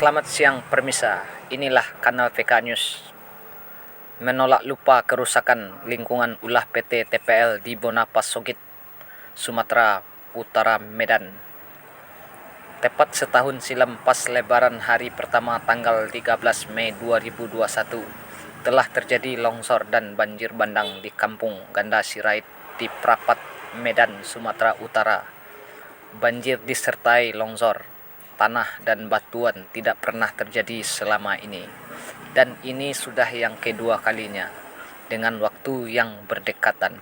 Selamat siang permisa, inilah kanal VK News. Menolak lupa kerusakan lingkungan ulah PT TPL di Bonapas Sogit, Sumatera Utara, Medan. Tepat setahun silam pas lebaran hari pertama tanggal 13 Mei 2021, telah terjadi longsor dan banjir bandang di Kampung Ganda Sirait di Prapat, Medan, Sumatera Utara. Banjir disertai longsor, tanah dan batuan tidak pernah terjadi selama ini. Dan ini sudah yang kedua kalinya, dengan waktu yang berdekatan.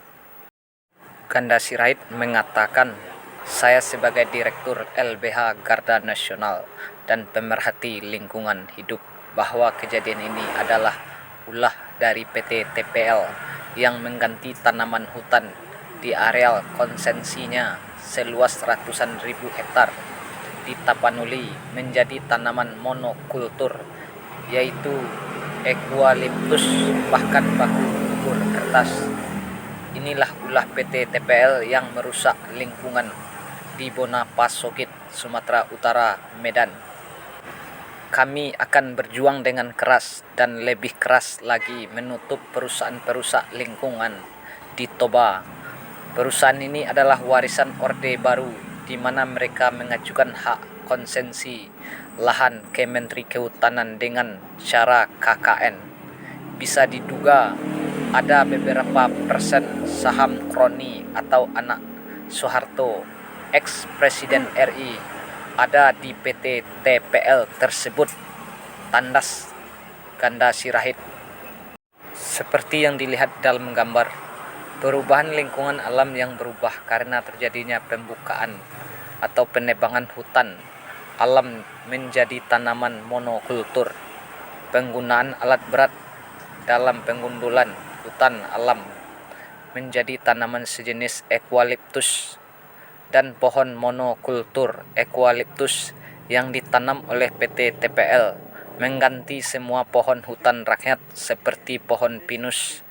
Ganda Sirait mengatakan, saya sebagai Direktur LBH Garda Nasional dan pemerhati lingkungan hidup bahwa kejadian ini adalah ulah dari PT TPL yang mengganti tanaman hutan di areal konsensinya seluas ratusan ribu hektar di Tapanuli menjadi tanaman monokultur, yaitu eukaliptus bahkan baku bubur kertas. Inilah ulah PT TPL yang merusak lingkungan di Bonapas Sogit, Sumatera Utara, Medan. Kami akan berjuang dengan keras dan lebih keras lagi menutup perusahaan perusak lingkungan di Toba. Perusahaan ini adalah warisan Orde Baru, di mana mereka mengajukan hak konsensi lahan ke Menteri Kehutanan dengan cara KKN. Bisa diduga ada beberapa persen saham kroni atau anak Soeharto, ex-presiden RI, ada di PT TPL tersebut, tandas Ganda Sirait. Seperti yang dilihat dalam gambar, perubahan lingkungan alam yang berubah karena terjadinya pembukaan atau penebangan hutan alam menjadi tanaman monokultur, penggunaan alat berat dalam pengundulan hutan alam menjadi tanaman sejenis eukaliptus, dan pohon monokultur eukaliptus yang ditanam oleh PT TPL mengganti semua pohon hutan rakyat seperti pohon pinus,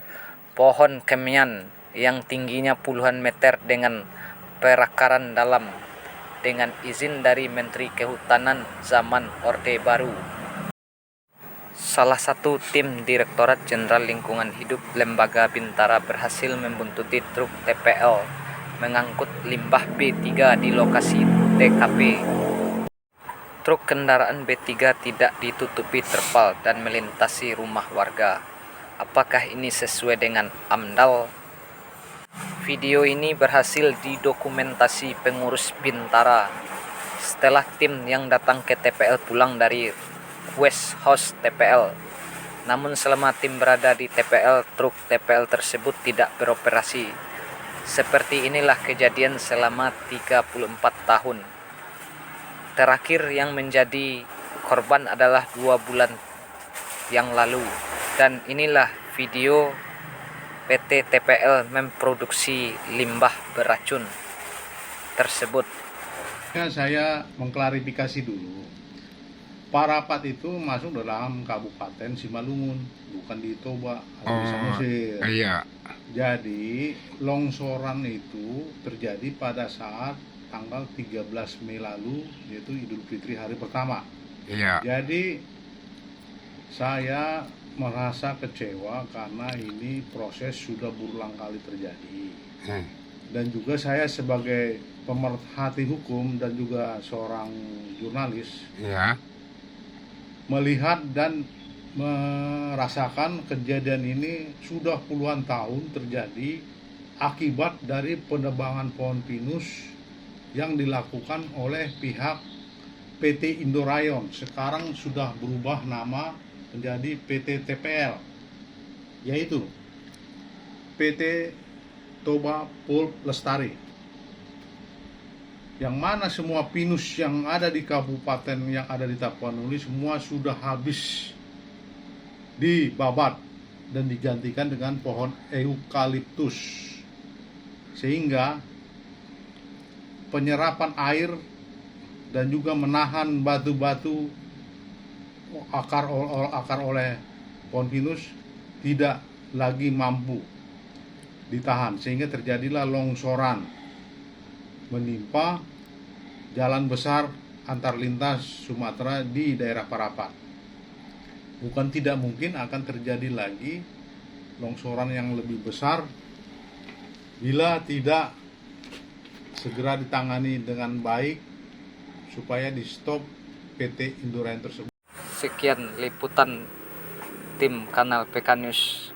pohon kemian yang tingginya puluhan meter dengan perakaran dalam dengan izin dari Menteri Kehutanan zaman Orde Baru. Salah satu tim Direktorat Jenderal Lingkungan Hidup Lembaga Bintara berhasil membuntuti truk TPL mengangkut limbah B3 di lokasi TKP. Truk kendaraan B3 tidak ditutupi terpal dan melintasi rumah warga. Apakah ini sesuai dengan AMDAL? Video ini berhasil didokumentasi pengurus Bintara setelah tim yang datang ke TPL pulang dari West House TPL. Namun selama tim berada di TPL, truk TPL tersebut tidak beroperasi. Seperti inilah kejadian selama 34 tahun. Terakhir yang menjadi korban adalah 2 bulan yang lalu. Dan inilah video PT TPL memproduksi limbah beracun tersebut. Saya mengklarifikasi dulu. Parapat itu masuk dalam Kabupaten Simalungun, bukan di Toba atau di Samosir. Iya. Jadi longsoran itu terjadi pada saat tanggal 13 Mei lalu, yaitu Idul Fitri hari pertama. Iya. Jadi saya merasa kecewa karena ini proses sudah berulang kali terjadi. Dan juga saya sebagai pemerhati hukum dan juga seorang jurnalis, Iya. melihat dan merasakan kejadian ini sudah puluhan tahun terjadi akibat dari penebangan pohon pinus yang dilakukan oleh pihak PT Indorayon. Sekarang sudah berubah nama menjadi PT TPL, yaitu PT Toba Pulp Lestari, yang mana semua pinus yang ada di kabupaten yang ada di Tapanuli semua sudah habis dibabat dan digantikan dengan pohon eukaliptus, sehingga penyerapan air dan juga menahan batu-batu akar oleh pohon pinus tidak lagi mampu ditahan, sehingga terjadilah longsoran menimpa jalan besar antar lintas Sumatera di daerah Parapat. Bukan tidak mungkin akan terjadi lagi longsoran yang lebih besar bila tidak segera ditangani dengan baik supaya di stop PT Indurain tersebut. Sekian liputan tim kanal PK News.